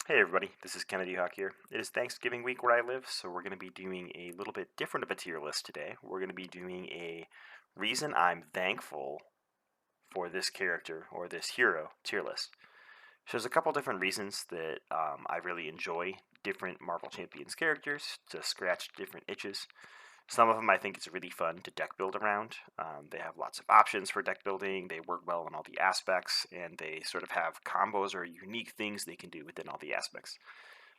Hey everybody, this is Kennedy Hawk here. It is Thanksgiving week where I live, so we're going to be doing a little bit different of a tier list today. We're going to be doing a reason I'm thankful for this character or this hero tier list. So there's a couple different reasons that I really enjoy different Marvel Champions characters to scratch different itches. Some of them I think it's really fun to deck build around. They have lots of options for deck building, they work well in all the aspects, and they sort of have combos or unique things they can do within all the aspects.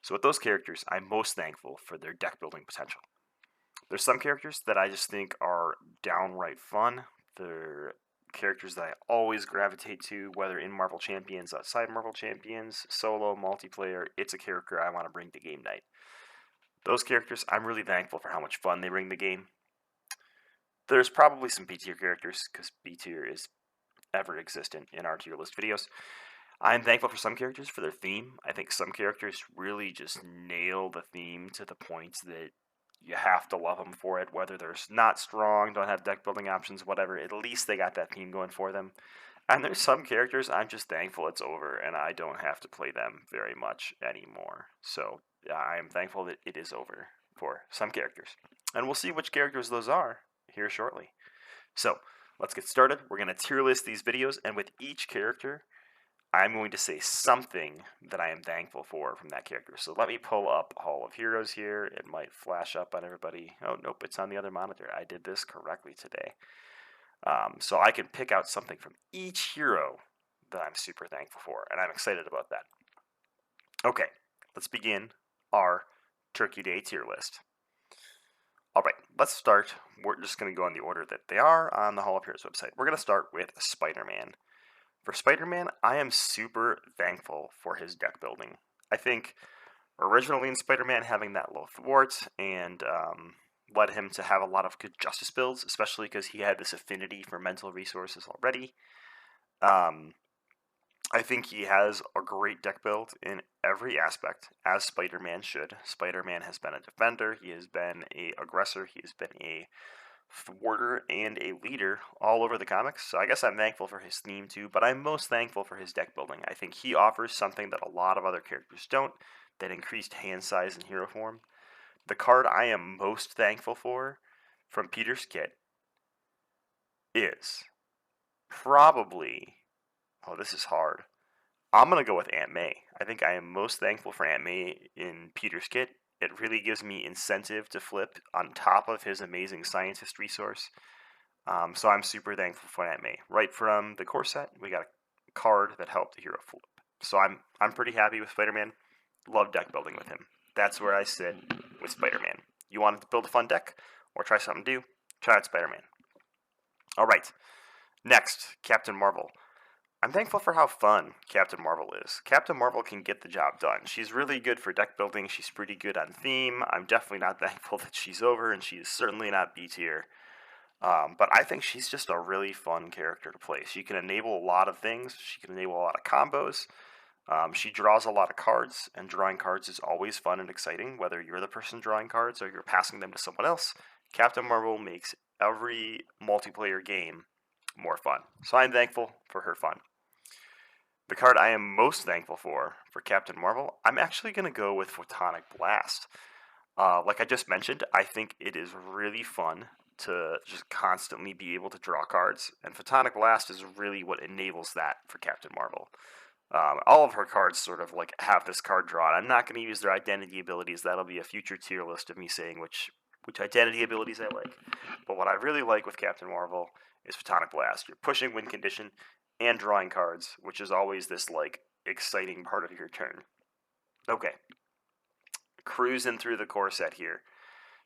So with those characters, I'm most thankful for their deck building potential. There's some characters that I just think are downright fun. They're characters that I always gravitate to, whether in Marvel Champions, outside Marvel Champions, solo, multiplayer. It's a character I want to bring to game night. Those characters, I'm really thankful for how much fun they bring the game. There's probably some B tier characters, because B tier is ever existent in our tier list videos. I'm thankful for some characters for their theme. I think some characters really just nail the theme to the point that you have to love them for it, whether they're not strong, don't have deck building options, whatever. At least they got that theme going for them. And there's some characters I'm just thankful it's over and I don't have to play them very much anymore. So I am thankful that it is over for some characters. And we'll see which characters those are here shortly. So let's get started. We're going to tier list these videos, and with each character, I'm going to say something that I am thankful for from that character. So let me pull up Hall of Heroes here. It might flash up on everybody. Oh, nope, it's on the other monitor. I did this correctly today. So I can pick out something from each hero that I'm super thankful for, and I'm excited about that. Okay, let's begin our Turkey Day tier list. All right, let's start. We're just going to go in the order that they are on the Hall of Heroes website. We're going to start with Spider-Man. For Spider-Man, I am super thankful for his deck building. I think originally in Spider-Man, having that low thwart and led him to have a lot of good justice builds, especially because he had this affinity for mental resources already. I think he has a great deck build in every aspect, as Spider-Man should. Spider-Man has been a defender, he has been an aggressor, he has been a thwarter and a leader all over the comics. So I guess I'm thankful for his theme too, but I'm most thankful for his deck building. I think he offers something that a lot of other characters don't, that increased hand size and hero form. The card I am most thankful for from Peter's kit is probably, oh, this is hard. I'm going to go with Aunt May. I think I am most thankful for Aunt May in Peter's kit. It really gives me incentive to flip on top of his amazing scientist resource. So I'm super thankful for Aunt May. Right from the core set, we got a card that helped the hero flip. So I'm pretty happy with Spider-Man. Love deck building with him. That's where I sit with Spider-Man. You wanted to build a fun deck or try something new? Try out Spider-Man. All right. Next, Captain Marvel. I'm thankful for how fun Captain Marvel is. Captain Marvel can get the job done. She's really good for deck building. She's pretty good on theme. I'm definitely not thankful that she's over, and she is certainly not B tier. But I think she's just a really fun character to play. She can enable a lot of things. She can enable a lot of combos. She draws a lot of cards, and drawing cards is always fun and exciting, whether you're the person drawing cards or you're passing them to someone else. Captain Marvel makes every multiplayer game more fun. So I'm thankful for her fun. The card I am most thankful for Captain Marvel, I'm actually going to go with Photonic Blast. Like I just mentioned, I think it is really fun to just constantly be able to draw cards, and Photonic Blast is really what enables that for Captain Marvel. All of her cards sort of like have this card drawn. I'm not going to use their identity abilities. That'll be a future tier list of me saying which identity abilities I like. But what I really like with Captain Marvel is Photonic Blast. You're pushing win condition and drawing cards, which is always this like exciting part of your turn. Okay, cruising through the core set here.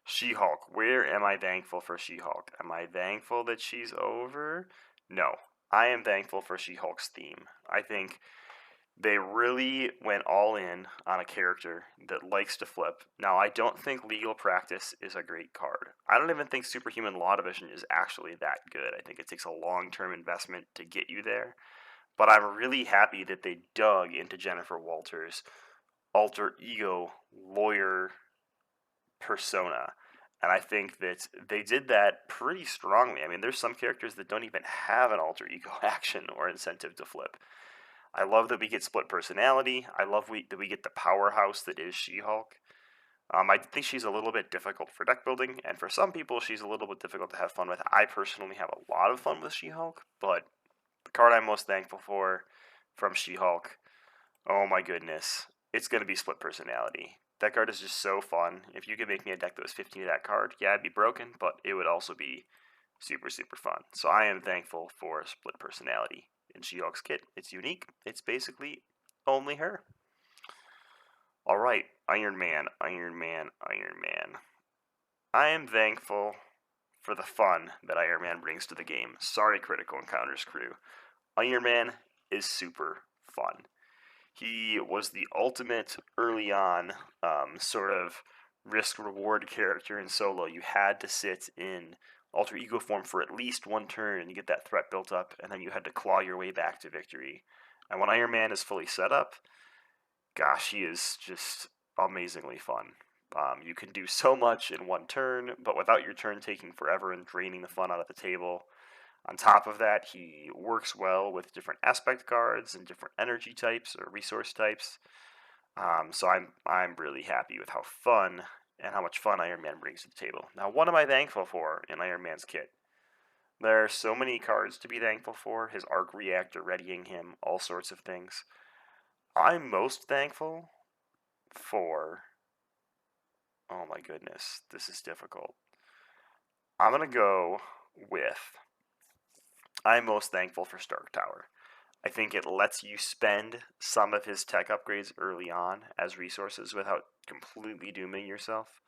She-Hulk. Where am I thankful for She-Hulk? Am I thankful that she's over? No. I am thankful for She-Hulk's theme. I think they really went all in on a character that likes to flip. Now, I don't think Legal Practice is a great card. I don't even think Superhuman Law Division is actually that good. I think it takes a long-term investment to get you there. But I'm really happy that they dug into Jennifer Walters' alter ego lawyer persona. And I think that they did that pretty strongly. I mean, there's some characters that don't even have an alter ego action or incentive to flip. I love that we get split personality. I love that we get the powerhouse that is She-Hulk. I think she's a little bit difficult for deck building, and for some people, she's a little bit difficult to have fun with. I personally have a lot of fun with She-Hulk, but the card I'm most thankful for from She-Hulk, oh my goodness, it's going to be split personality. That card is just so fun. If you could make me a deck that was 15 of that card, yeah, it'd be broken, but it would also be super, super fun. So I am thankful for split personality in She-Hulk's kit. It's unique. It's basically only her. Alright, Iron Man, Iron Man, Iron Man. I am thankful for the fun that Iron Man brings to the game. Sorry, Critical Encounters crew. Iron Man is super fun. He was the ultimate early on sort of risk-reward character in solo. You had to sit in alter ego form for at least one turn and you get that threat built up, and then you had to claw your way back to victory. And when Iron Man is fully set up, gosh, he is just amazingly fun. You can do so much in one turn, but without your turn taking forever and draining the fun out of the table. On top of that, he works well with different aspect cards and different energy types or resource types. So I'm really happy with how fun and how much fun Iron Man brings to the table. Now, what am I thankful for in Iron Man's kit? There are so many cards to be thankful for. His arc reactor readying him, all sorts of things. I'm most thankful for... Oh my goodness, this is difficult. I'm going to go with... I'm most thankful for Stark Tower. I think it lets you spend some of his tech upgrades early on as resources without completely dooming yourself.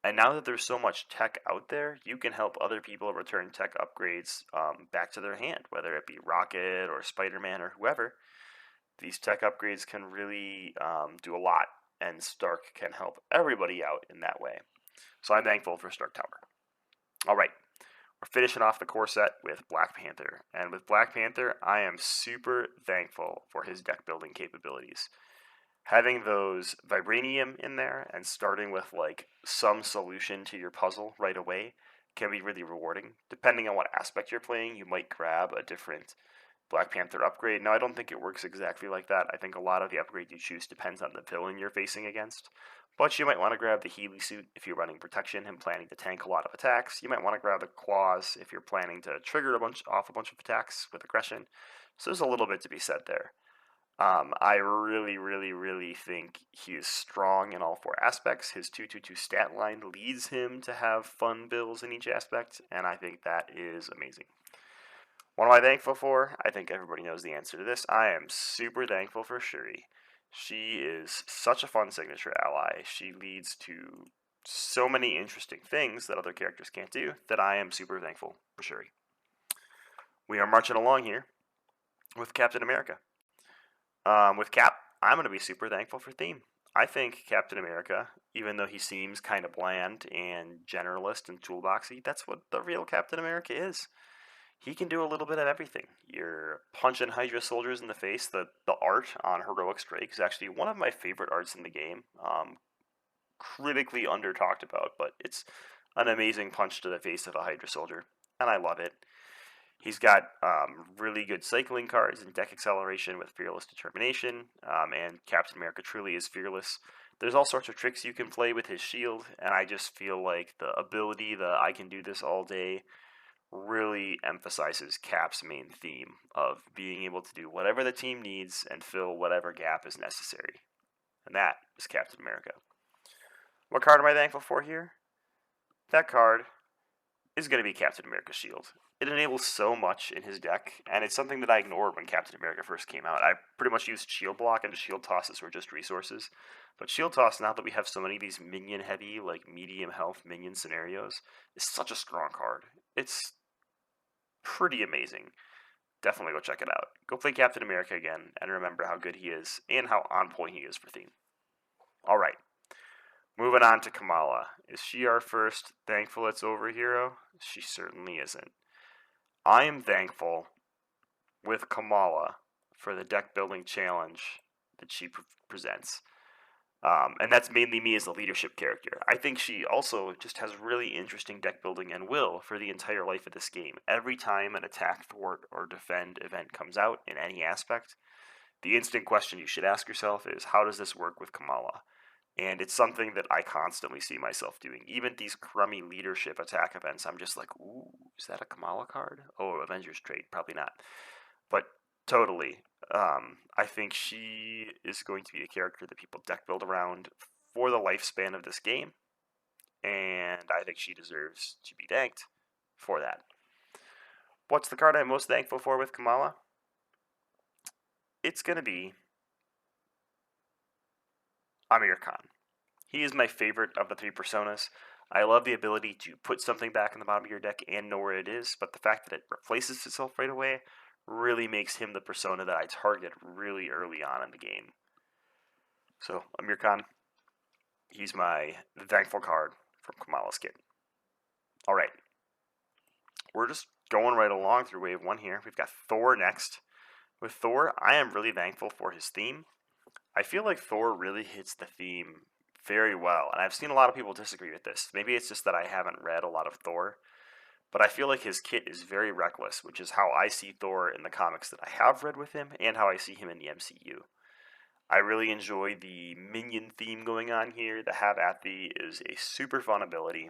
And now that there's so much tech out there, you can help other people return tech upgrades back to their hand, whether it be Rocket or SpiderMan or whoever. These tech upgrades can really do a lot, and Stark can help everybody out in that way. So I'm thankful for Stark Tower. All right, we're finishing off the core set with Black Panther. And with Black Panther, I am super thankful for his deck building capabilities. Having those Vibranium in there and starting with like some solution to your puzzle right away can be really rewarding. Depending on what aspect you're playing, you might grab a different Black Panther upgrade. Now, I don't think it works exactly like that. I think a lot of the upgrade you choose depends on the villain you're facing against. But you might want to grab the Healy suit if you're running protection and planning to tank a lot of attacks. You might want to grab the claws if you're planning to trigger off a bunch of attacks with aggression. So there's a little bit to be said there. I really, really, really think he is strong in all four aspects. His 222 stat line leads him to have fun builds in each aspect, and I think that is amazing. What am I thankful for? I think everybody knows the answer to this. I am super thankful for Shuri. She is such a fun signature ally. She leads to so many interesting things that other characters can't do that I am super thankful for Shuri. We are marching along here with Captain America. With Cap, I'm going to be super thankful for Theme. I think Captain America, even though he seems kind of bland and generalist and toolboxy, that's what the real Captain America is. He can do a little bit of everything. You're punching Hydra soldiers in the face. The art on Heroic Strike is actually one of my favorite arts in the game. Critically under talked about, but it's an amazing punch to the face of a Hydra soldier, and I love it. He's got really good cycling cards and deck acceleration with Fearless Determination, and Captain America truly is fearless. There's all sorts of tricks you can play with his shield, and I just feel like the ability, the I can do this all day, really emphasizes Cap's main theme of being able to do whatever the team needs and fill whatever gap is necessary. And that is Captain America. What card am I thankful for here? That card is going to be Captain America's shield. It enables so much in his deck, and it's something that I ignored when Captain America first came out. I pretty much used Shield Block and Shield Tosses were just resources. But Shield Toss, now that we have so many of these minion-heavy, like medium health minion scenarios, is such a strong card. It's pretty amazing. Definitely go check it out. Go play Captain America again, and remember how good he is, and how on point he is for theme. Alright, moving on to Kamala. Is she our first thankful it's over hero? She certainly isn't. I am thankful with Kamala for the deck building challenge that she presents. And that's mainly me as a leadership character. I think she also just has really interesting deck building and will for the entire life of this game. Every time an attack, thwart, or defend event comes out in any aspect, the instant question you should ask yourself is, how does this work with Kamala? And it's something that I constantly see myself doing. Even these crummy leadership attack events, I'm just like, ooh, is that a Kamala card? Oh, Avengers trade, probably not. But totally, I think she is going to be a character that people deck build around for the lifespan of this game, and I think she deserves to be thanked for that. What's the card I'm most thankful for with Kamala? It's going to be Amir Khan. He is my favorite of the three personas. I love the ability to put something back in the bottom of your deck and know where it is, but the fact that it replaces itself right away really makes him the persona that I target really early on in the game. So, Amir Khan, he's my thankful card from Kamala's kit. Alright, we're just going right along through wave 1 here. We've got Thor next. With Thor, I am really thankful for his theme. I feel like Thor really hits the theme very well, and I've seen a lot of people disagree with this. Maybe it's just that I haven't read a lot of Thor, but I feel like his kit is very reckless, which is how I see Thor in the comics that I have read with him and how I see him in the MCU. I really enjoy the minion theme going on here. The Have At Thee is a super fun ability.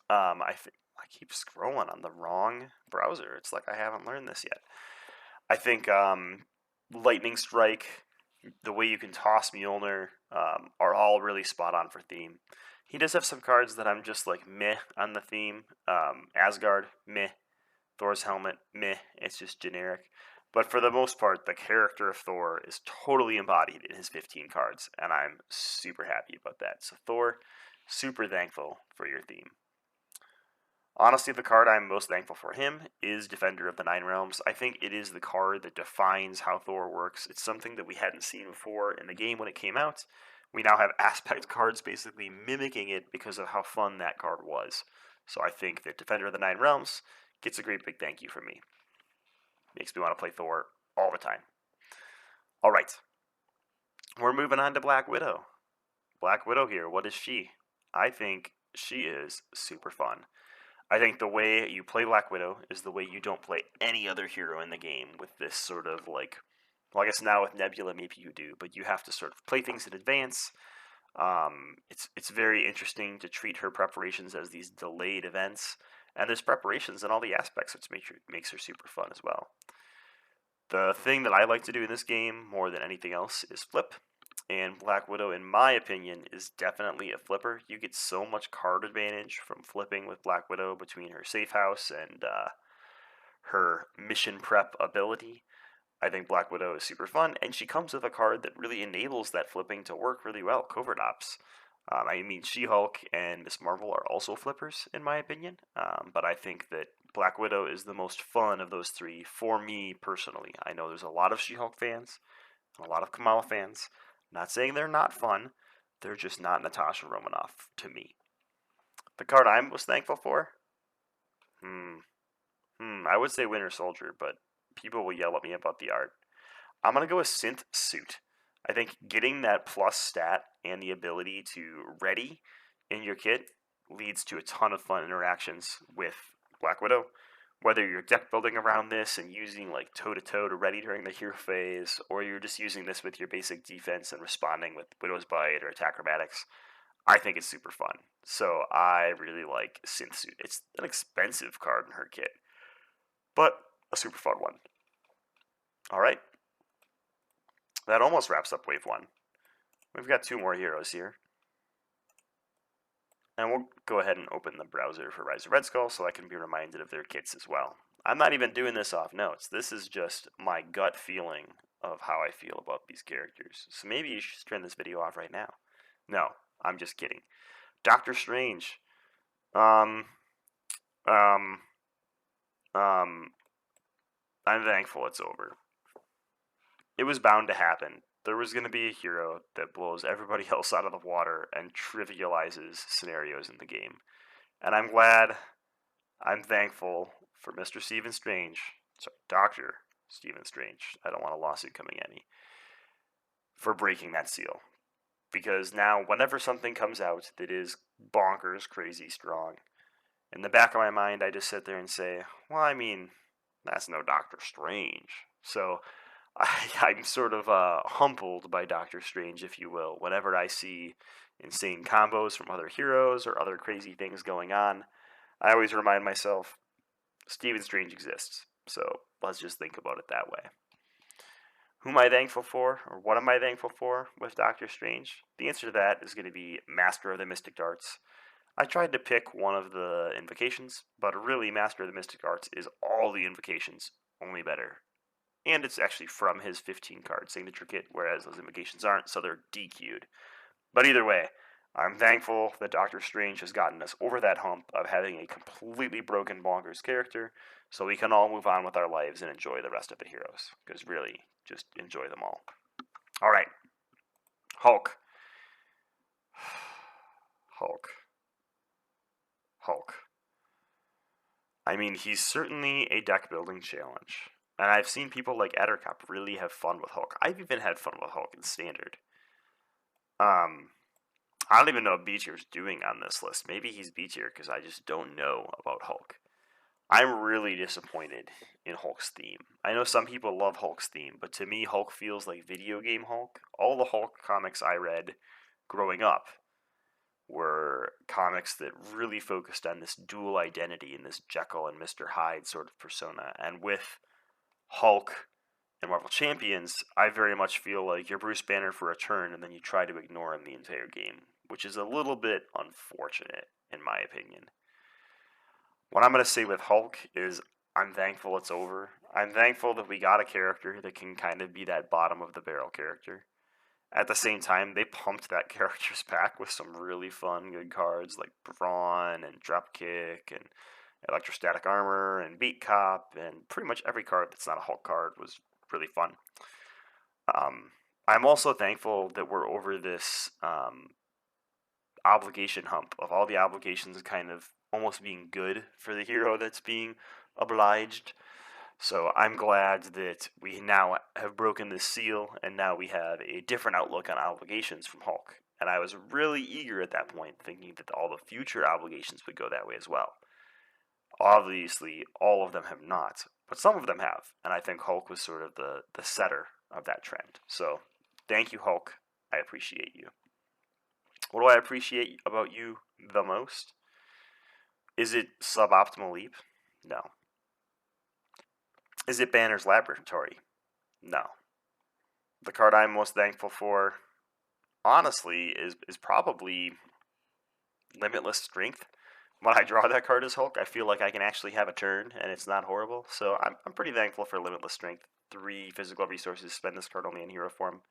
I keep scrolling on the wrong browser. It's like I haven't learned this yet. I think Lightning Strike, the way you can toss Mjolnir, are all really spot on for theme. He does have some cards that I'm just like meh on the theme. Asgard, meh. Thor's helmet, meh. It's just generic. But for the most part, the character of Thor is totally embodied in his 15 cards, and I'm super happy about that. So Thor, super thankful for your theme. Honestly, the card I'm most thankful for him is Defender of the Nine Realms. I think it is the card that defines how Thor works. It's something that we hadn't seen before in the game when it came out. We now have aspect cards basically mimicking it because of how fun that card was. So I think that Defender of the Nine Realms gets a great big thank you from me. Makes me want to play Thor all the time. Alright, we're moving on to Black Widow. Black Widow here, what is she? I think she is super fun. I think the way you play Black Widow is the way you don't play any other hero in the game, with this sort of like, well, I guess now with Nebula maybe you do, but you have to sort of play things in advance. It's very interesting to treat her preparations as these delayed events, and there's preparations in all the aspects, which makes her super fun as well. The thing that I like to do in this game more than anything else is flip. And Black Widow, in my opinion, is definitely a flipper. You get so much card advantage from flipping with Black Widow between her safe house and her mission prep ability. I think Black Widow is super fun, and she comes with a card that really enables that flipping to work really well, Covert Ops. She-Hulk and Miss Marvel are also flippers, in my opinion, but I think that Black Widow is the most fun of those three for me personally. I know there's a lot of She-Hulk fans and a lot of Kamala fans. Not saying they're not fun, they're just not Natasha Romanoff to me. The card I'm most thankful for? I would say Winter Soldier, but people will yell at me about the art. I'm going to go with Synth Suit. I think getting that plus stat and the ability to ready in your kit leads to a ton of fun interactions with Black Widow. Whether you're deck building around this and using like toe-to-toe to ready during the hero phase, or you're just using this with your basic defense and responding with Widow's Bite or Attack Acrobatics, I think it's super fun. So I really like Synth Suit. It's an expensive card in her kit, but a super fun one. Alright, that almost wraps up Wave 1. We've got 2 more heroes here. And we'll go ahead and open the browser for Rise of Red Skull so I can be reminded of their kits as well. I'm not even doing this off notes. This is just my gut feeling of how I feel about these characters. So maybe you should turn this video off right now. No, I'm just kidding. Doctor Strange. I'm thankful it's over. It was bound to happen. There was going to be a hero that blows everybody else out of the water and trivializes scenarios in the game. And I'm thankful for Mr. Stephen Strange, sorry, Dr. Stephen Strange, I don't want a lawsuit coming at me, for breaking that seal. Because now, whenever something comes out that is bonkers, crazy, strong, in the back of my mind, I just sit there and say, well, I mean, that's no Doctor Strange. So I'm sort of humbled by Doctor Strange, if you will, whenever I see insane combos from other heroes or other crazy things going on. I always remind myself Stephen Strange exists, so let's just think about it that way. Who am I thankful for, or what am I thankful for with Doctor Strange? The answer to that is going to be Master of the Mystic Arts. I tried to pick one of the invocations, but really, Master of the Mystic Arts is all the invocations, only better. And it's actually from his 15 card signature kit, whereas those invocations aren't, so they're DQ'd. But either way, I'm thankful that Doctor Strange has gotten us over that hump of having a completely broken bonkers character, so we can all move on with our lives and enjoy the rest of the heroes. Because really, just enjoy them all. Alright, Hulk. Hulk. Hulk. I mean, he's certainly a deck building challenge. And I've seen people like Addercop really have fun with Hulk. I've even had fun with Hulk in Standard. I don't even know what B tier's doing on this list. Maybe he's B tier because I just don't know about Hulk. I'm really disappointed in Hulk's theme. I know some people love Hulk's theme, but to me, Hulk feels like video game Hulk. All the Hulk comics I read growing up were comics that really focused on this dual identity and this Jekyll and Mr. Hyde sort of persona. And with Hulk and Marvel Champions, I very much feel like you're Bruce Banner for a turn and then you try to ignore him the entire game, which is a little bit unfortunate, in my opinion. What I'm going to say with Hulk is I'm thankful it's over. I'm thankful that we got a character that can kind of be that bottom of the barrel character. At the same time, they pumped that character's pack with some really fun, good cards like Brawn and Dropkick and Electrostatic Armor and Beat Cop, and pretty much every card that's not a Hulk card was really fun. I'm also thankful that we're over this obligation hump of all the obligations kind of almost being good for the hero that's being obliged. So I'm glad that we now have broken this seal, and now we have a different outlook on obligations from Hulk. And I was really eager at that point, thinking that all the future obligations would go that way as well. Obviously, all of them have not, but some of them have, and I think Hulk was sort of the setter of that trend. So, thank you, Hulk. I appreciate you. What do I appreciate about you the most? Is it Suboptimal Leap? No. Is it Banner's Laboratory? No. The card I'm most thankful for, honestly, is probably Limitless Strength. When I draw that card as Hulk, I feel like I can actually have a turn, and it's not horrible. So I'm pretty thankful for Limitless Strength. 3 physical resources, spend this card only in hero form.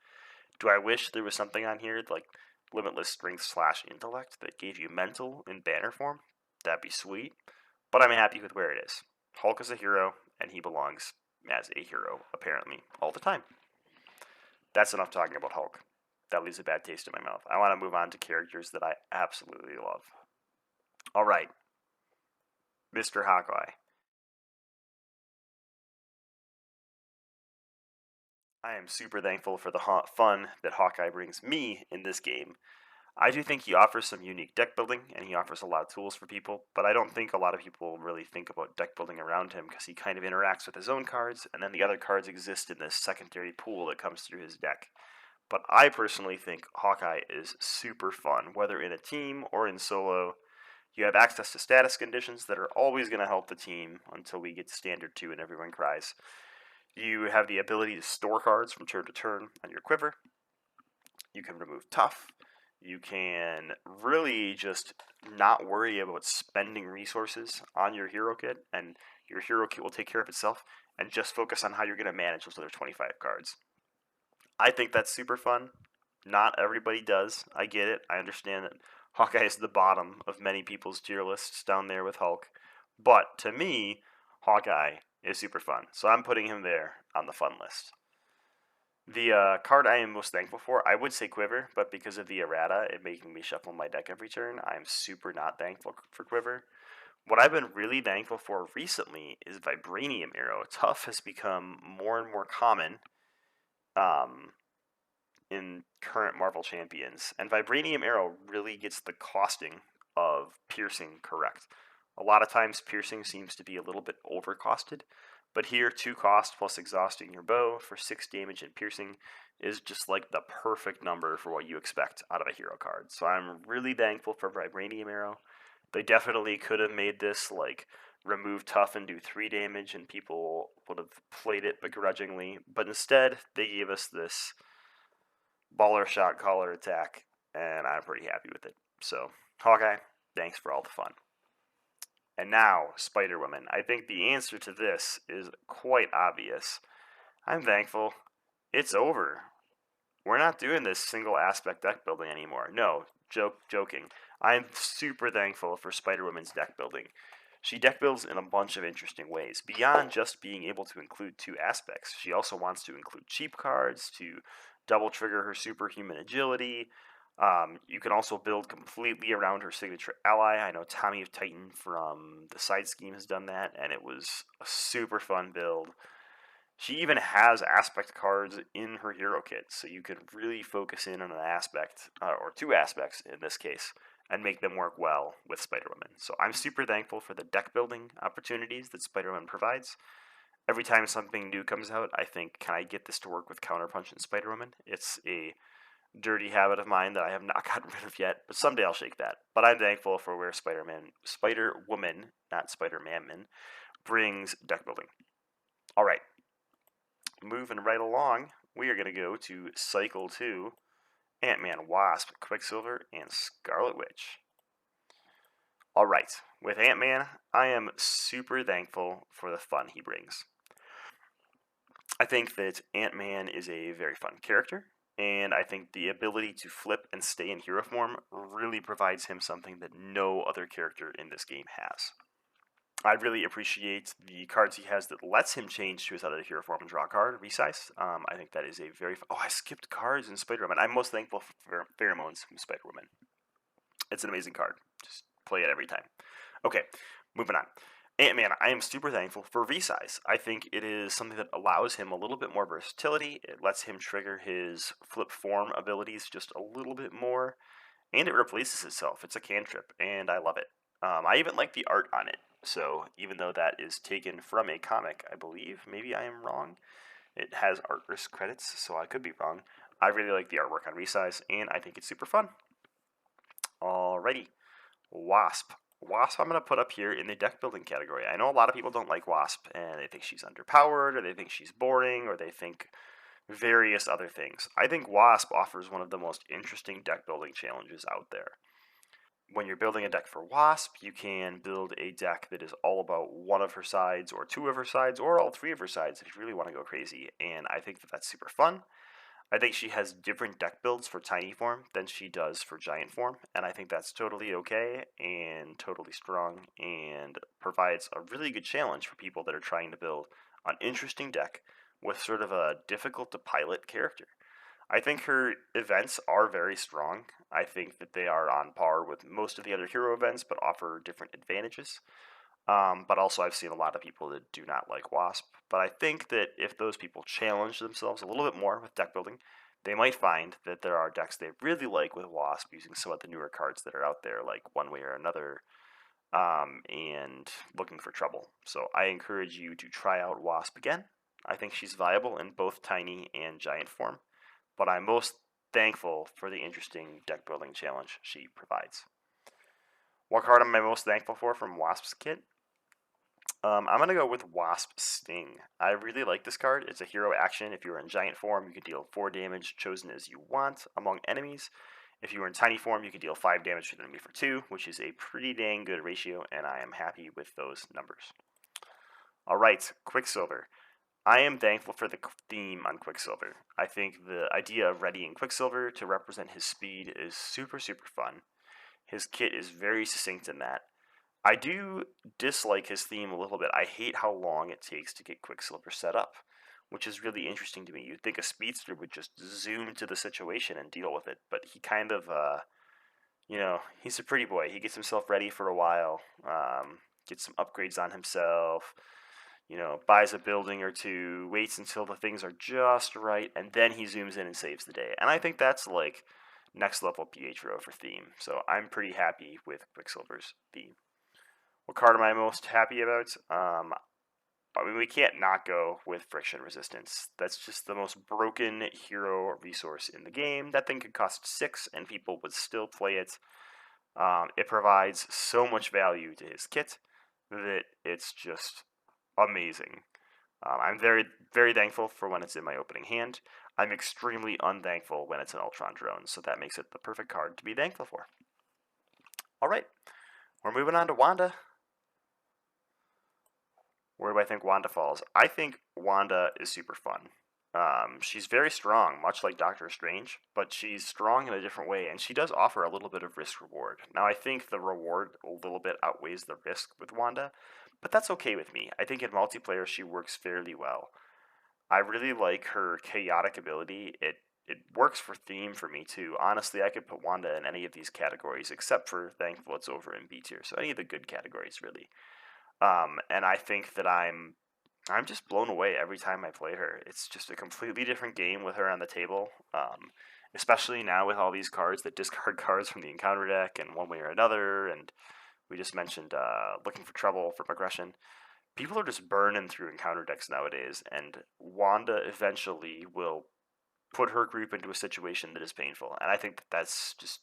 Do I wish there was something on here like Limitless Strength / Intellect that gave you mental in banner form? That'd be sweet. But I'm happy with where it is. Hulk is a hero, and he belongs as a hero, apparently, all the time. That's enough talking about Hulk. That leaves a bad taste in my mouth. I want to move on to characters that I absolutely love. Alright, Mr. Hawkeye. I am super thankful for the fun that Hawkeye brings me in this game. I do think he offers some unique deck building, and he offers a lot of tools for people, but I don't think a lot of people really think about deck building around him because he kind of interacts with his own cards, and then the other cards exist in this secondary pool that comes through his deck. But I personally think Hawkeye is super fun, whether in a team or in solo. You have access to status conditions that are always going to help the team until we get to Standard 2 and everyone cries. You have the ability to store cards from turn to turn on your quiver. You can remove Tough. You can really just not worry about spending resources on your hero kit, and your hero kit will take care of itself, and just focus on how you're going to manage those other 25 cards. I think that's super fun. Not everybody does. I get it. I understand that Hawkeye is the bottom of many people's tier lists down there with Hulk. But to me, Hawkeye is super fun. So I'm putting him there on the fun list. The card I am most thankful for, I would say Quiver, but because of the errata, it making me shuffle my deck every turn, I'm super not thankful for Quiver. What I've been really thankful for recently is Vibranium Arrow. Tough has become more and more common in current Marvel Champions, and Vibranium Arrow really gets the costing of Piercing correct. A lot of times Piercing seems to be a little bit overcosted, But here, 2 cost plus exhausting your bow for 6 damage and piercing is just like the perfect number for what you expect out of a hero card. So I'm really thankful for Vibranium Arrow. They definitely could have made this like remove tough and do 3 damage, and people would have played it begrudgingly. But instead, they gave us this baller shot caller attack, and I'm pretty happy with it. So, Hawkeye, thanks for all the fun. And now, Spider-Woman. I think the answer to this is quite obvious. I'm thankful it's over. We're not doing this single aspect deck building anymore. No, joking. I'm super thankful for Spider-Woman's deck building. She deck builds in a bunch of interesting ways. Beyond just being able to include 2 aspects, she also wants to include cheap cards to double trigger her superhuman agility. You can also build completely around her signature ally. I know Tommy of Titan from the side scheme has done that, and it was a super fun build. She even has aspect cards in her hero kit, so you can really focus in on an aspect, or 2 aspects in this case, and make them work well with Spider-Woman. So I'm super thankful for the deck building opportunities that Spider-Woman provides. Every time something new comes out, I think, can I get this to work with Counterpunch and Spider-Woman? It's a dirty habit of mine that I have not gotten rid of yet, but someday I'll shake that. But I'm thankful for where Spider-Woman, not Spider-Man, brings deck building. All right, moving right along, we are going to go to Cycle 2, AntMan, Wasp, Quicksilver, and Scarlet Witch. All right, with AntMan, I am super thankful for the fun he brings. I think that AntMan is a very fun character, and I think the ability to flip and stay in hero form really provides him something that no other character in this game has. I really appreciate the cards he has that lets him change to his other hero form and draw a card, resize. I think that is a very fun... Oh, I skipped cards in Spider-Woman. I'm most thankful for Pheromones from Spider-Woman. It's an amazing card. Just play it every time. Okay, moving on. AntMan, I am super thankful for resize. I think it is something that allows him a little bit more versatility. It lets him trigger his flip form abilities just a little bit more, and it replaces itself. It's a cantrip, and I love it. I even like the art on it. So even though that is taken from a comic, I believe, maybe I am wrong, it has artist credits, so I could be wrong. I really like the artwork on Resize, and I think it's super fun. Alrighty, Wasp. Wasp I'm going to put up here in the deck building category. I know a lot of people don't like Wasp, and they think she's underpowered, or they think she's boring, or they think various other things. I think Wasp offers one of the most interesting deck building challenges out there. When you're building a deck for Wasp, you can build a deck that is all about one of her sides, or 2 of her sides, or all 3 of her sides if you really want to go crazy, and I think that that's super fun. I think she has different deck builds for tiny form than she does for giant form, and I think that's totally okay and totally strong, and provides a really good challenge for people that are trying to build an interesting deck with sort of a difficult to pilot character. I think her events are very strong. I think that they are on par with most of the other hero events, but offer different advantages. But also, I've seen a lot of people that do not like Wasp. But I think that if those people challenge themselves a little bit more with deck building, they might find that there are decks they really like with Wasp using some of the newer cards that are out there, like One Way or Another, and looking for trouble. So I encourage you to try out Wasp again. I think she's viable in both tiny and giant form, but I'm most thankful for the interesting deck building challenge she provides. What card am I most thankful for from Wasp's kit? I'm going to go with Wasp Sting. I really like this card. It's a hero action. If you're in giant form, you can deal 4 damage chosen as you want among enemies. If you are in tiny form, you can deal 5 damage to the enemy for 2, which is a pretty dang good ratio, and I am happy with those numbers. Alright, Quicksilver. I am thankful for the theme on Quicksilver. I think the idea of readying Quicksilver to represent his speed is super, super fun. His kit is very succinct in that. I do dislike his theme a little bit. I hate how long it takes to get Quicksilver set up, which is really interesting to me. You'd think a speedster would just zoom to the situation and deal with it, but he kind of, he's a pretty boy. He gets himself ready for a while, gets some upgrades on himself, buys a building or 2, waits until the things are just right, and then he zooms in and saves the day. And I think that's like next level Pietro for theme. So I'm pretty happy with Quicksilver's theme. What card am I most happy about? I mean, we can't not go with friction resistance. That's just the most broken hero resource in the game. That thing could cost 6 and people would still play it. It provides so much value to his kit that it's just amazing. I'm very, very thankful for when it's in my opening hand. I'm extremely unthankful when it's an Ultron drone, so that makes it the perfect card to be thankful for. Alright, we're moving on to Wanda. Where do I think Wanda falls? I think Wanda is super fun. She's very strong, much like Doctor Strange, but she's strong in a different way, and she does offer a little bit of risk reward. Now, I think the reward a little bit outweighs the risk with Wanda, but that's okay with me. I think in multiplayer she works fairly well. I really like her chaotic ability. It works for theme for me too. Honestly, I could put Wanda in any of these categories except for thankful it's over in B tier. So any of the good categories really. And I think that I'm just blown away every time I play her. It's just a completely different game with her on the table. Especially now with all these cards that discard cards from the encounter deck in one way or another, and we just mentioned looking for trouble for progression. People are just burning through encounter decks nowadays, and Wanda eventually will put her group into a situation that is painful. And I think that that's just,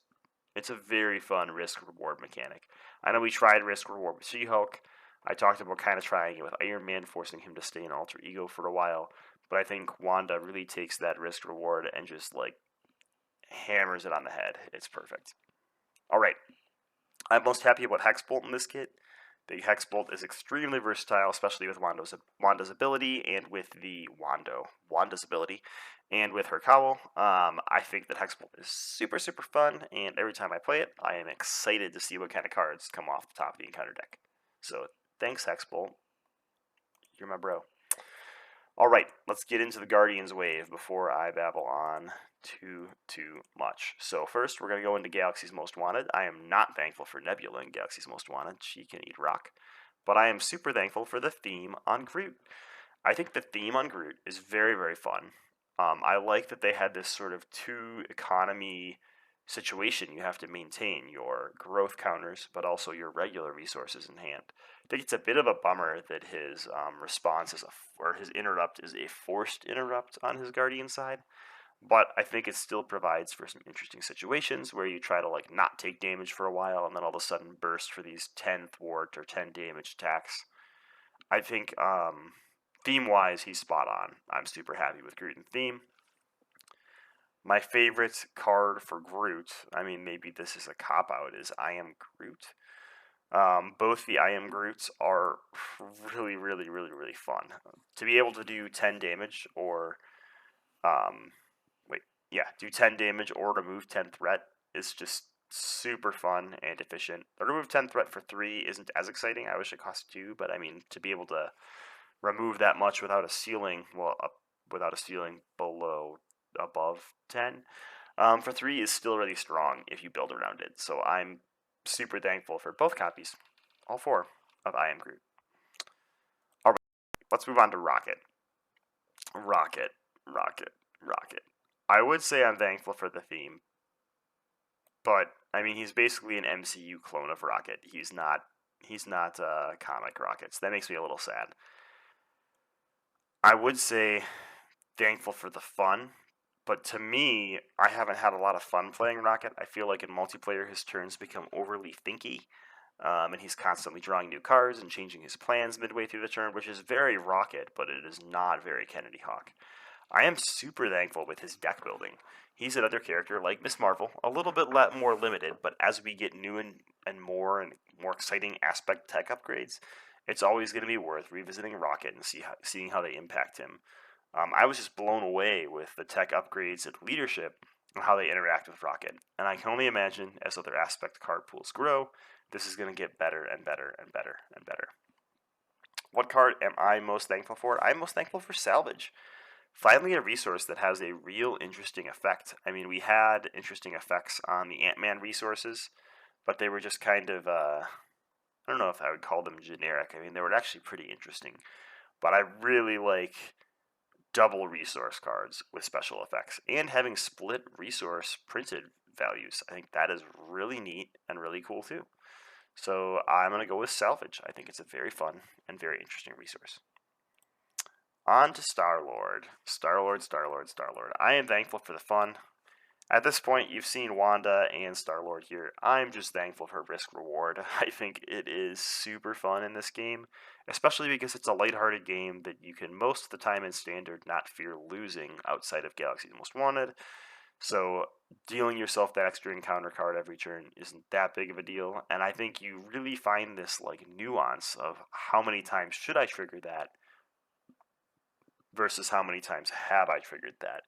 it's a very fun risk reward mechanic. I know we tried risk reward with She-Hulk. I talked about kind of trying it with Iron Man, forcing him to stay in alter ego for a while. But I think Wanda really takes that risk reward and just like hammers it on the head. It's perfect. All right. I'm most happy about Hexbolt in this kit. The Hexbolt is extremely versatile, especially with Wanda's ability and with the Wanda's ability, and with her cowl. I think that Hexbolt is super, super fun, and every time I play it, I am excited to see what kind of cards come off the top of the encounter deck. So thanks, Hexbolt. You're my bro. Alright, let's get into the Guardians wave before I babble on too much. So first, we're going to go into Galaxy's Most Wanted. I am not thankful for Nebula in Galaxy's Most Wanted. She can eat rock. But I am super thankful for the theme on Groot. I think the theme on Groot is very, very fun. I like that they had this sort of two economy situation. You have to maintain your growth counters, but also your regular resources in hand. I think it's a bit of a bummer that his response is or his interrupt is a forced interrupt on his Guardian side, but I think it still provides for some interesting situations where you try to like not take damage for a while and then all of a sudden burst for these 10 thwart or 10 damage attacks. I think theme-wise, he's spot on. I'm super happy with Groot and theme. My favorite card for Groot, I mean, maybe this is a cop-out, is I Am Groot. Both the I Am Groots are really, really, really, really fun. To be able to do 10 damage or, do 10 damage or remove 10 threat is just super fun and efficient. The remove 10 threat for 3 isn't as exciting. I wish it cost 2, but I mean, to be able to remove that much without a ceiling, without a ceiling above 10, for 3 is still really strong if you build around it. So I'm super thankful for both copies, all 4 of I Am Groot. All right, let's move on to Rocket. Rocket. I would say I'm thankful for the theme, but I mean he's basically an MCU clone of Rocket. He's not comic Rocket, so that makes me a little sad. I would say thankful for the fun, but to me, I haven't had a lot of fun playing Rocket. I feel like in multiplayer his turns become overly thinky, and he's constantly drawing new cards and changing his plans midway through the turn, which is very Rocket, but it is not very Kennedy Hawk. I am super thankful with his deck building. He's another character like Miss Marvel, a little bit more limited, but as we get new and more exciting aspect tech upgrades, it's always going to be worth revisiting Rocket and seeing how they impact him. I was just blown away with the tech upgrades and leadership and how they interact with Rocket, and I can only imagine as other aspect card pools grow, this is going to get better and better and better and better. What card am I most thankful for? I'm most thankful for Salvage. Finally, a resource that has a real interesting effect. I mean, we had interesting effects on the AntMan resources, but they were just kind of, I don't know if I would call them generic. I mean, they were actually pretty interesting. But I really like double resource cards with special effects and having split resource printed values. I think that is really neat and really cool too. So I'm going to go with Salvage. I think it's a very fun and very interesting resource. On to Star-Lord. Star-Lord, Star-Lord, Star-Lord. I am thankful for the fun. At this point, you've seen Wanda and Star-Lord here. I'm just thankful for risk-reward. I think it is super fun in this game, especially because it's a lighthearted game that you can most of the time in Standard not fear losing outside of Galaxy's Most Wanted. So dealing yourself that extra encounter card every turn isn't that big of a deal, and I think you really find this like nuance of how many times should I trigger that versus how many times have I triggered that.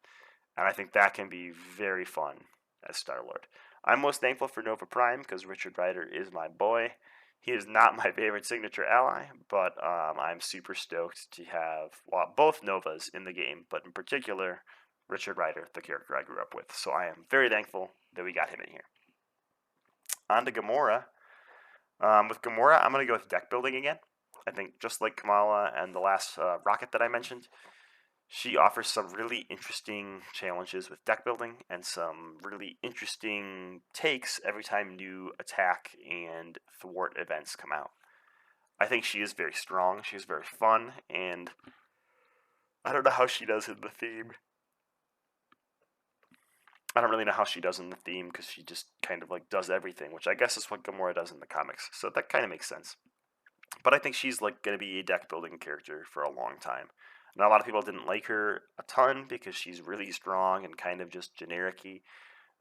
And I think that can be very fun as Star-Lord. I'm most thankful for Nova Prime because Richard Rider is my boy. He is not my favorite signature ally, but I'm super stoked to have both Novas in the game, but in particular, Richard Rider, the character I grew up with. So I am very thankful that we got him in here. On to Gamora. With Gamora, I'm going to go with deck building again. I think just like Kamala and the last Rocket that I mentioned, she offers some really interesting challenges with deck building and some really interesting takes every time new attack and thwart events come out. I think she is very strong, she's very fun, and I don't know how she does in the theme. I don't really know how she does in the theme because she just kind of like does everything, which I guess is what Gamora does in the comics. So that kind of makes sense. But I think she's like going to be a deck building character for a long time. Now, a lot of people didn't like her a ton because she's really strong and kind of just generic-y.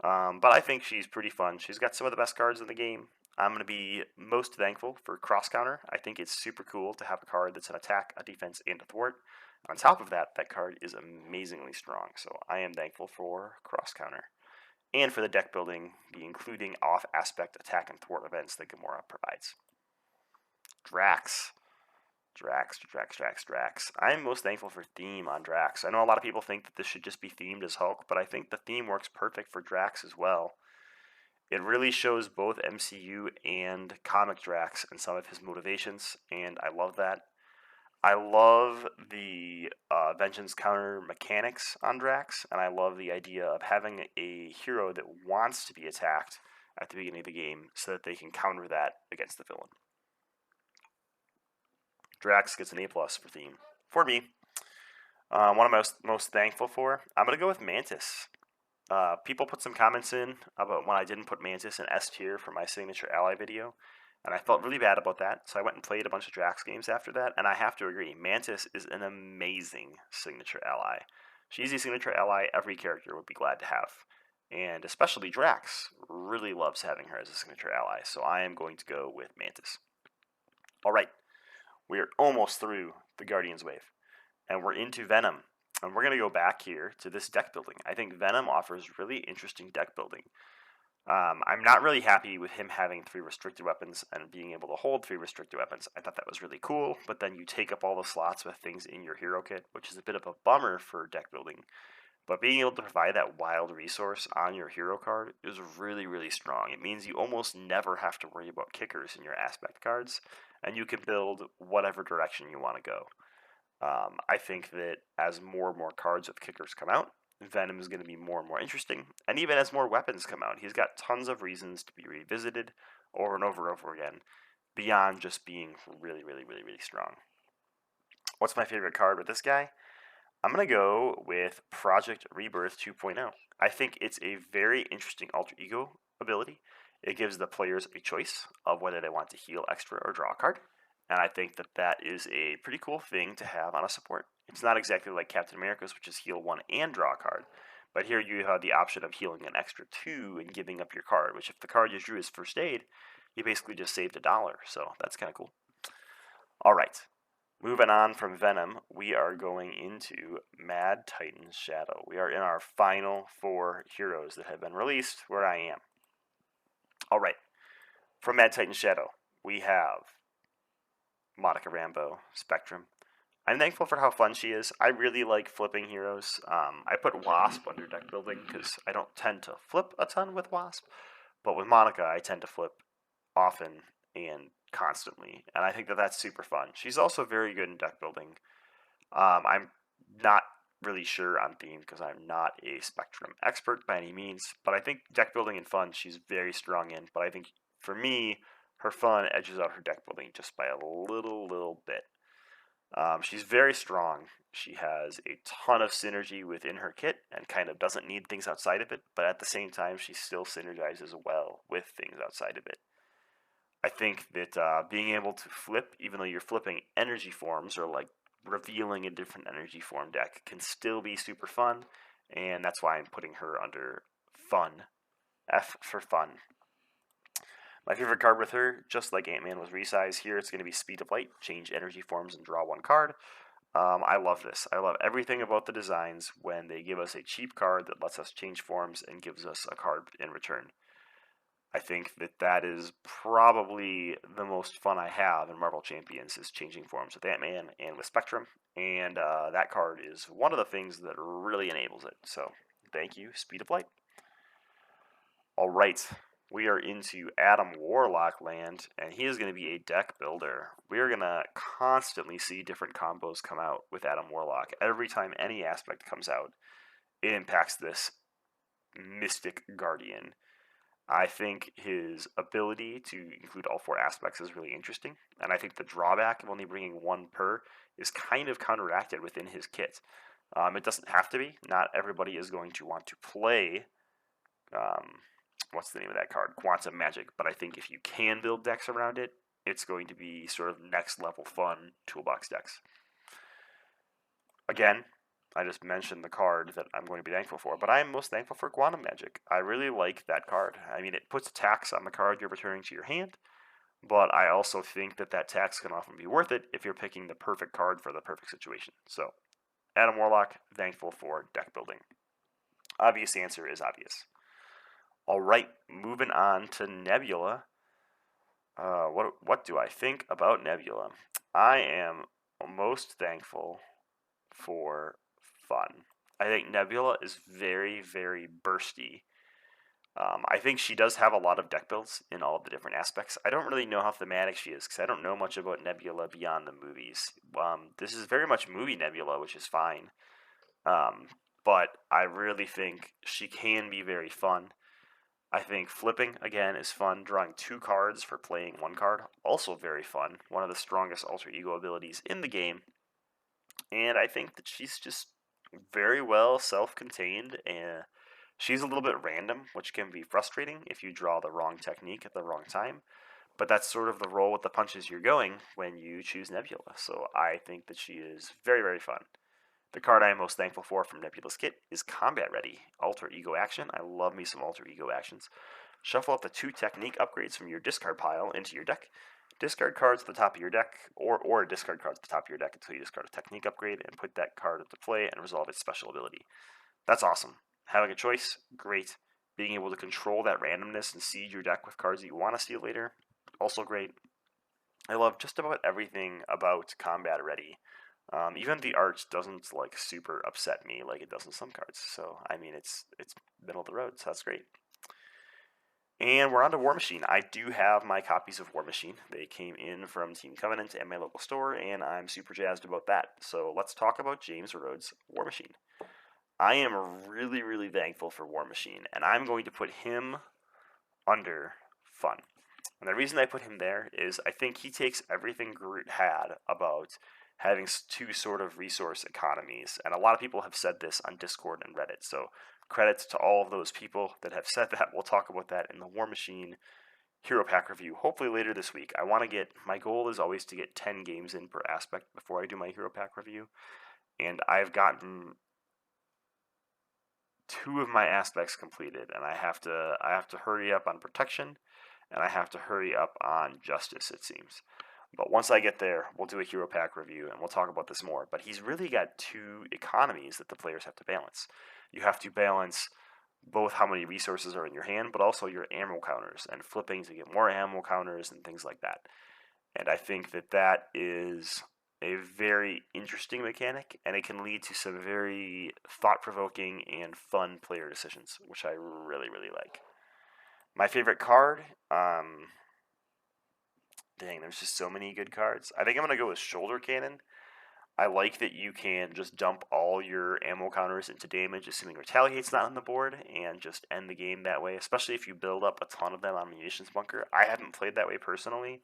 But I think she's pretty fun. She's got some of the best cards in the game. I'm going to be most thankful for Cross Counter. I think it's super cool to have a card that's an attack, a defense, and a thwart. On top of that, that card is amazingly strong. So I am thankful for Cross Counter. And for the deck building, the including off-aspect attack and thwart events that Gamora provides. Drax. Drax. I'm most thankful for theme on Drax. I know a lot of people think that this should just be themed as Hulk, but I think the theme works perfect for Drax as well. It really shows both MCU and comic Drax and some of his motivations, and I love that. I love the vengeance counter mechanics on Drax, and I love the idea of having a hero that wants to be attacked at the beginning of the game so that they can counter that against the villain. Drax gets an A+ for theme. For me, one I'm most thankful for, I'm going to go with Mantis. People put some comments in about when I didn't put Mantis in S tier for my signature ally video, and I felt really bad about that, so I went and played a bunch of Drax games after that, and I have to agree, Mantis is an amazing signature ally. She's a signature ally every character would be glad to have, and especially Drax really loves having her as a signature ally, so I am going to go with Mantis. Alright, we are almost through the Guardians wave, and we're into Venom, and we're going to go back here to this deck building. I think Venom offers really interesting deck building. I'm not really happy with him having 3 restricted weapons and being able to hold 3 restricted weapons. I thought that was really cool, but then you take up all the slots with things in your hero kit, which is a bit of a bummer for deck building. But being able to provide that wild resource on your hero card is really, really strong. It means you almost never have to worry about kickers in your aspect cards, and you can build whatever direction you want to go. I think that as more and more cards with kickers come out, Venom is going to be more and more interesting. And even as more weapons come out, he's got tons of reasons to be revisited over and over and over again, beyond just being really, really, really, really strong. What's my favorite card with this guy? I'm going to go with Project Rebirth 2.0. I think it's a very interesting alter ego ability. It gives the players a choice of whether they want to heal extra or draw a card. And I think that that is a pretty cool thing to have on a support. It's not exactly like Captain America's, which is heal 1 and draw a card. But here you have the option of healing an extra 2 and giving up your card, which if the card you drew is first aid, you basically just saved $1. So that's kind of cool. All right. Moving on from Venom, we are going into Mad Titan's Shadow. We are in our final 4 heroes that have been released, where I am. All right. From Mad Titan's Shadow, we have Monica Rambeau, Spectrum. I'm thankful for how fun she is. I really like flipping heroes. I put Wasp under deck building because I don't tend to flip a ton with Wasp. But with Monica, I tend to flip often and constantly. And I think that that's super fun. She's also very good in deck building. I'm not really sure on theme because I'm not a Spectrum expert by any means. But I think deck building and fun she's very strong in. But I think for me, her fun edges out her deck building just by a little bit. She's very strong, She has a ton of synergy within her kit and kind of doesn't need things outside of it, but at the same time, she still synergizes well with things outside of it. I think that being able to flip, even though you're flipping energy forms or like revealing a different energy form deck, can still be super fun, and that's why I'm putting her under fun. F for fun. My favorite card with her, just like Ant-Man was resized here, it's going to be Speed of Light. Change energy forms and draw one card. I love this. I love everything about the designs when they give us a cheap card that lets us change forms and gives us a card in return. I think that that is probably the most fun I have in Marvel Champions is changing forms with Ant-Man and with Spectrum, and that card is one of the things that really enables it. So thank you, Speed of Light. All right, we are into Adam Warlock land, and he is going to be a deck builder. We are going to constantly see different combos come out with Adam Warlock. Every time any aspect comes out, it impacts this Mystic Guardian. I think his ability to include all four aspects is really interesting, and I think the drawback of only bringing one per is kind of counteracted within his kit. It doesn't have to be. Not everybody is going to want to play what's the name of that card? Quantum Magic. But I think if you can build decks around it, it's going to be sort of next level fun toolbox decks. Again, I just mentioned the card that I'm going to be thankful for, but I am most thankful for Quantum Magic. I really like that card. I mean, it puts tax on the card you're returning to your hand, but I also think that that tax can often be worth it if you're picking the perfect card for the perfect situation. So, Adam Warlock, thankful for deck building. Obvious answer is obvious. All right, moving on to Nebula. What do I think about Nebula? I am most thankful for fun. I think Nebula is very, very bursty. I think she does have a lot of deck builds in all of the different aspects. I don't really know how thematic she is because I don't know much about Nebula beyond the movies. This is very much movie Nebula, which is fine. But I really think she can be very fun. I think flipping, again, is fun. Drawing two cards for playing one card, also very fun. One of the strongest alter ego abilities in the game. And I think that she's just very well self-contained, and she's a little bit random, which can be frustrating if you draw the wrong technique at the wrong time. But that's sort of the roll with the punches you're going when you choose Nebula. So I think that she is very, very fun. The card I am most thankful for from Nebula's kit is Combat Ready, Alter Ego Action. I love me some Alter Ego Actions. Shuffle up the 2 technique upgrades from your discard pile into your deck. Discard cards at the top of your deck, or discard cards at the top of your deck until you discard a technique upgrade and put that card into play and resolve its special ability. That's awesome. Having a choice, great. Being able to control that randomness and seed your deck with cards that you want to steal later, also great. I love just about everything about Combat Ready. Even the art doesn't like super upset me like it does in some cards. So I mean, it's middle of the road, so that's great. And we're on to War Machine. I do have my copies of War Machine. They came in from Team Covenant and my local store, and I'm super jazzed about that. So let's talk about James Rhodes' War Machine. I am really, really thankful for War Machine, and I'm going to put him under fun. And the reason I put him there is I think he takes everything Groot had about having 2 sort of resource economies, and a lot of people have said this on Discord and Reddit, so credits to all of those people that have said that. We'll talk about that in the War Machine Hero Pack review, hopefully later this week. My goal is always to get 10 games in per aspect before I do my Hero Pack review, and I've gotten 2 of my aspects completed, and I have to hurry up on Protection, and I have to hurry up on Justice, it seems. But once I get there, we'll do a Hero Pack review, and we'll talk about this more. But he's really got 2 economies that the players have to balance. You have to balance both how many resources are in your hand, but also your ammo counters, and flipping to get more ammo counters and things like that. And I think that that is a very interesting mechanic, and it can lead to some very thought-provoking and fun player decisions, which I really, really like. My favorite card, dang, there's just so many good cards. I think I'm going to go with Shoulder Cannon. I like that you can just dump all your ammo counters into damage, assuming Retaliate's not on the board, and just end the game that way, especially if you build up a ton of them on Munitions Bunker. I haven't played that way personally.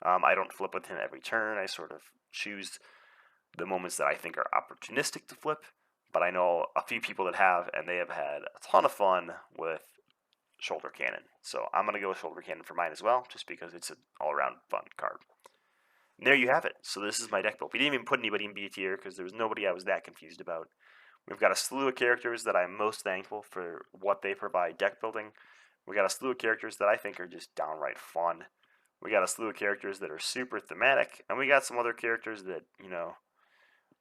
I don't flip with him every turn. I sort of choose the moments that I think are opportunistic to flip, but I know a few people that have, and they have had a ton of fun with Shoulder Cannon. So I'm going to go with Shoulder Cannon for mine as well, just because it's an all-around fun card. And there you have it. So this is my deck build. We didn't even put anybody in B tier because there was nobody I was that confused about. We've got a slew of characters that I'm most thankful for what they provide deck building. We got a slew of characters that I think are just downright fun. We got a slew of characters that are super thematic, and we got some other characters that,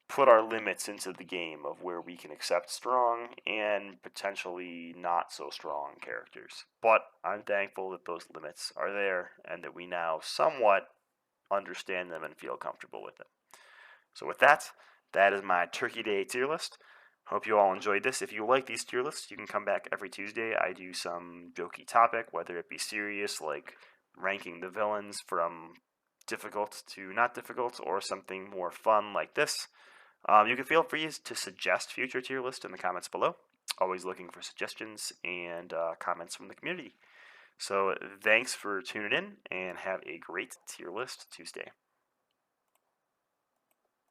put our limits into the game of where we can accept strong and potentially not so strong characters. But I'm thankful that those limits are there and that we now somewhat understand them and feel comfortable with them. So with that, that is my Turkey Day tier list. Hope you all enjoyed this. If you like these tier lists, you can come back every Tuesday. I do some jokey topic, whether it be serious, like ranking the villains from difficult to not difficult, or something more fun like this. You can feel free to suggest future tier lists in the comments below. Always looking for suggestions and comments from the community. So thanks for tuning in, and have a great tier list Tuesday.